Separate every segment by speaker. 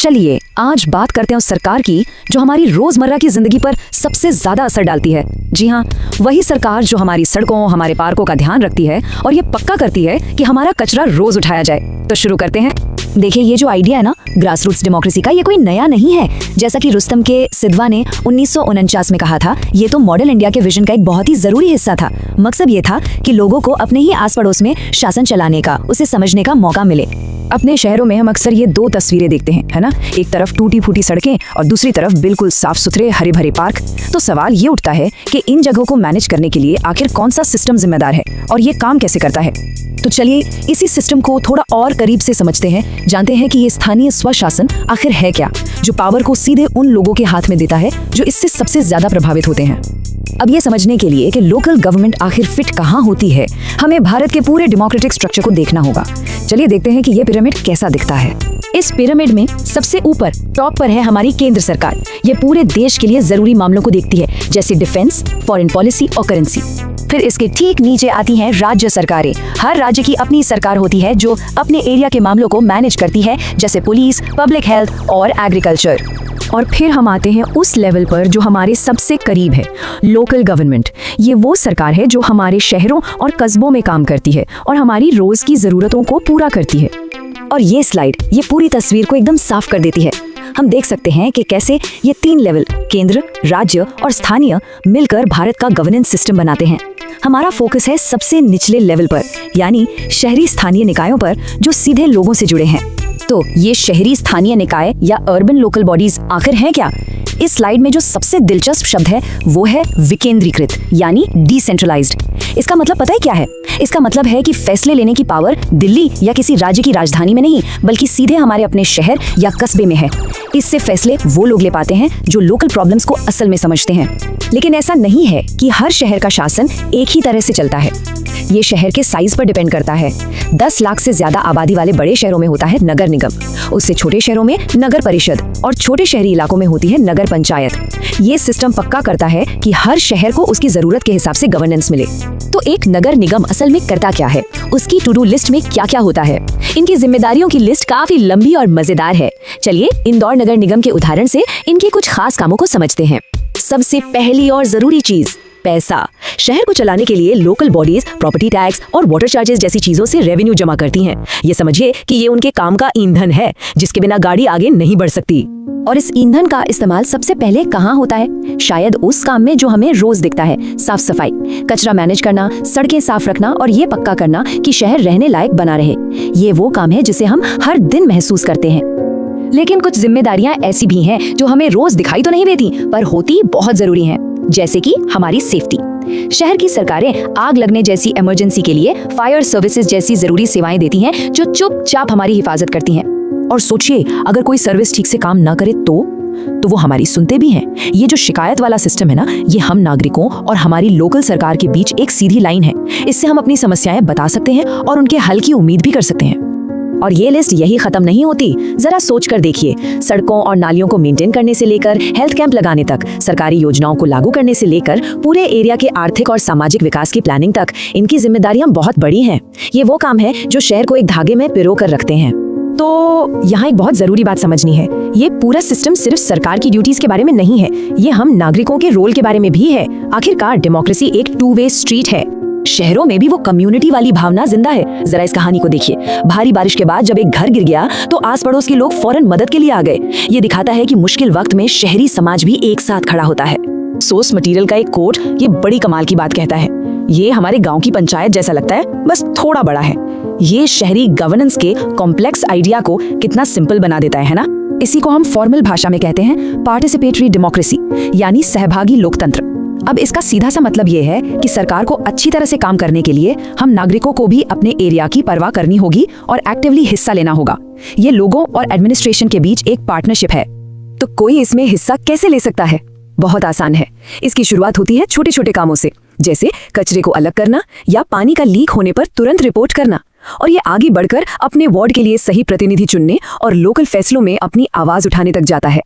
Speaker 1: चलिए आज बात करते हैं उस सरकार की जो हमारी रोजमर्रा की जिंदगी पर सबसे ज्यादा असर डालती है। जी हाँ, वही सरकार जो हमारी सड़कों, हमारे पार्कों का ध्यान रखती है और ये पक्का करती है कि हमारा कचरा रोज उठाया जाए। तो शुरू करते हैं। देखिए, ये जो आइडिया है ना ग्रास रूट्स डेमोक्रेसी का, ये कोई नया नहीं है। जैसा कि रुस्तम के सिद्धवा ने 1949 में कहा था, ये तो मॉडल इंडिया के विजन का एक बहुत ही जरूरी हिस्सा था। मकसद ये था कि लोगों को अपने ही आस पड़ोस में शासन चलाने का, उसे समझने का मौका मिले। अपने शहरों में हम अक्सर ये दो तस्वीरें देखते हैं, है ना, एक तरफ टूटी फूटी सड़कें और दूसरी तरफ बिल्कुल साफ सुथरे हरे भरे पार्क। तो सवाल ये उठता है कि इन जगहों को मैनेज करने के लिए आखिर कौन सा सिस्टम जिम्मेदार है और ये काम कैसे करता है। तो चलिए इसी सिस्टम को थोड़ा और करीब से समझते हैं, जानते हैं कि ये स्थानीय स्वशासन आखिर है क्या, जो पावर को सीधे उन लोगों के हाथ में देता है जो इससे सबसे ज्यादा प्रभावित होते हैं। अब ये समझने के लिए कि लोकल गवर्नमेंट आखिर फिट कहाँ होती है, हमें भारत के पूरे डेमोक्रेटिक स्ट्रक्चर को देखना होगा। चलिए देखते हैं कि ये पिरामिड कैसा दिखता है। इस पिरामिड में सबसे ऊपर टॉप पर है हमारी केंद्र सरकार। ये पूरे देश के लिए जरूरी मामलों को देखती है, जैसे डिफेंस, फॉरेन पॉलिसी और करेंसी। फिर इसके ठीक नीचे आती हैं राज्य सरकारें। हर राज्य की अपनी सरकार होती है जो अपने एरिया के मामलों को मैनेज करती है, जैसे पुलिस, पब्लिक हेल्थ और एग्रीकल्चर। और फिर हम आते हैं उस लेवल पर जो हमारे सबसे करीब है, लोकल गवर्नमेंट। ये वो सरकार है जो हमारे शहरों और कस्बों में काम करती है और हमारी रोज की जरूरतों को पूरा करती है। और ये स्लाइड ये पूरी तस्वीर को एकदम साफ कर देती है। हम देख सकते हैं कि कैसे ये तीन लेवल, केंद्र, राज्य और स्थानीय, मिलकर भारत का गवर्नेंस सिस्टम बनाते हैं। हमारा फोकस है सबसे निचले लेवल पर, यानी शहरी स्थानीय निकायों पर, जो सीधे लोगों से जुड़े हैं। तो ये शहरी स्थानीय निकाय या अर्बन लोकल बॉडीज आखिर हैं क्या? इस स्लाइड में जो सबसे दिलचस्प शब्द है वो है विकेंद्रीकृत, यानी डिसेंट्रलाइज्ड। इसका मतलब पता है क्या है? इसका मतलब है कि फैसले लेने की पावर दिल्ली या किसी राज्य की राजधानी में नहीं, बल्कि सीधे हमारे अपने शहर या कस्बे में है। इससे फैसले वो लोग ले पाते हैं जो लोकल प्रॉब्लम्स को असल में समझते हैं। लेकिन ऐसा नहीं है कि हर शहर का शासन एक ही तरह से चलता है। ये शहर के साइज पर डिपेंड करता है। 10 लाख से ज्यादा आबादी वाले बड़े शहरों में होता है नगर निगम, उससे छोटे शहरों में नगर परिषद और छोटे शहरी इलाकों में होती है नगर पंचायत। ये सिस्टम पक्का करता है कि हर शहर को उसकी जरूरत के हिसाब से गवर्नेंस मिले। तो एक नगर निगम असल में करता क्या है, उसकी टू डू लिस्ट में क्या क्या होता है? इनकी जिम्मेदारियों की लिस्ट काफी लंबी और मजेदार है। चलिए इंदौर नगर निगम के उदाहरण से इनके कुछ खास कामों को समझते हैं। सबसे पहली और जरूरी चीज, पैसा। शहर को चलाने के लिए लोकल बॉडीज प्रॉपर्टी टैक्स और वाटर चार्जेस जैसी चीजों से रेवेन्यू जमा करती हैं। ये समझिए कि ये उनके काम का ईंधन है, जिसके बिना गाड़ी आगे नहीं बढ़ सकती। और इस ईंधन का इस्तेमाल सबसे पहले कहाँ होता है? शायद उस काम में जो हमें रोज दिखता है, साफ सफाई, कचरा मैनेज करना, सड़कें साफ रखना और ये पक्का करना कि शहर रहने लायक बना रहे। ये वो काम है जिसे हम हर दिन महसूस करते हैं। लेकिन कुछ जिम्मेदारियां ऐसी भी हैं जो हमें रोज दिखाई तो नहीं देती, पर होती बहुत जरूरी हैं, जैसे कि हमारी सेफ्टी। शहर की सरकारें आग लगने जैसी इमरजेंसी के लिए फायर सर्विसेज जैसी जरूरी सेवाएं देती हैं, जो चुपचाप हमारी हिफाजत करती हैं। और सोचिए, अगर कोई सर्विस ठीक से काम ना करे तो वो हमारी सुनते भी हैं। ये जो शिकायत वाला सिस्टम है ना, ये हम नागरिकों और हमारी लोकल सरकार के बीच एक सीधी लाइन है। इससे हम अपनी समस्याएं बता सकते हैं और उनके हल की उम्मीद भी कर सकते हैं। और ये लिस्ट यही खत्म नहीं होती। जरा सोच कर देखिए, सड़कों और नालियों को मेंटेन करने से लेकर हेल्थ कैंप लगाने तक, सरकारी योजनाओं को लागू करने से लेकर पूरे एरिया के आर्थिक और सामाजिक विकास की प्लानिंग तक, इनकी जिम्मेदारियां बहुत बड़ी हैं। ये वो काम है जो शहर को एक धागे में पिरो कर रखते हैं। तो यहाँ एक बहुत जरूरी बात समझनी है, ये पूरा सिस्टम सिर्फ सरकार की ड्यूटीज के बारे में नहीं है, ये हम नागरिकों के रोल के बारे में भी है। आखिरकार डेमोक्रेसी एक 2 वे स्ट्रीट है। शहरों में भी वो कम्युनिटी वाली भावना जिंदा है। जरा इस कहानी को देखिए। भारी बारिश के बाद जब एक घर गिर गया तो आस पड़ोस के लोग फौरन मदद के लिए आ गए। ये दिखाता है कि मुश्किल वक्त में शहरी समाज भी एक साथ खड़ा होता है। सोर्स मटेरियल का एक कोट ये बड़ी कमाल की बात कहता है। ये हमारे गांव की पंचायत जैसा लगता है, बस थोड़ा बड़ा है। ये शहरी गवर्नेंस के कॉम्प्लेक्स आइडिया को कितना सिंपल बना देता है ना। इसी को हम फॉर्मल भाषा में कहते हैं पार्टिसिपेटरी डेमोक्रेसी, यानी सहभागी लोकतंत्र। अब इसका सीधा सा मतलब ये है कि सरकार को अच्छी तरह से काम करने के लिए हम नागरिकों को भी अपने एरिया की परवाह करनी होगी और एक्टिवली हिस्सा लेना होगा। ये लोगों और एडमिनिस्ट्रेशन के बीच एक पार्टनरशिप है। तो कोई इसमें हिस्सा कैसे ले सकता है? बहुत आसान है। इसकी शुरुआत होती है छोटे छोटे कामों से, जैसे कचरे को अलग करना या पानी का लीक होने पर तुरंत रिपोर्ट करना। और ये आगे बढ़कर अपने वार्ड के लिए सही प्रतिनिधि चुनने और लोकल फैसलों में अपनी आवाज उठाने तक जाता है।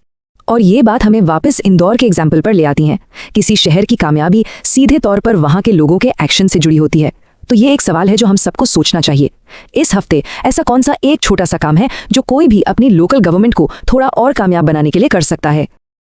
Speaker 1: और ये बात हमें वापस इंदौर के एग्जाम्पल पर ले आती है। किसी शहर की कामयाबी सीधे तौर पर वहां के लोगों के एक्शन से जुड़ी होती है। तो ये एक सवाल है जो हम सबको सोचना चाहिए। इस हफ्ते ऐसा कौन सा एक छोटा सा काम है जो कोई भी अपनी लोकल गवर्नमेंट को थोड़ा और कामयाब बनाने के लिए कर सकता है?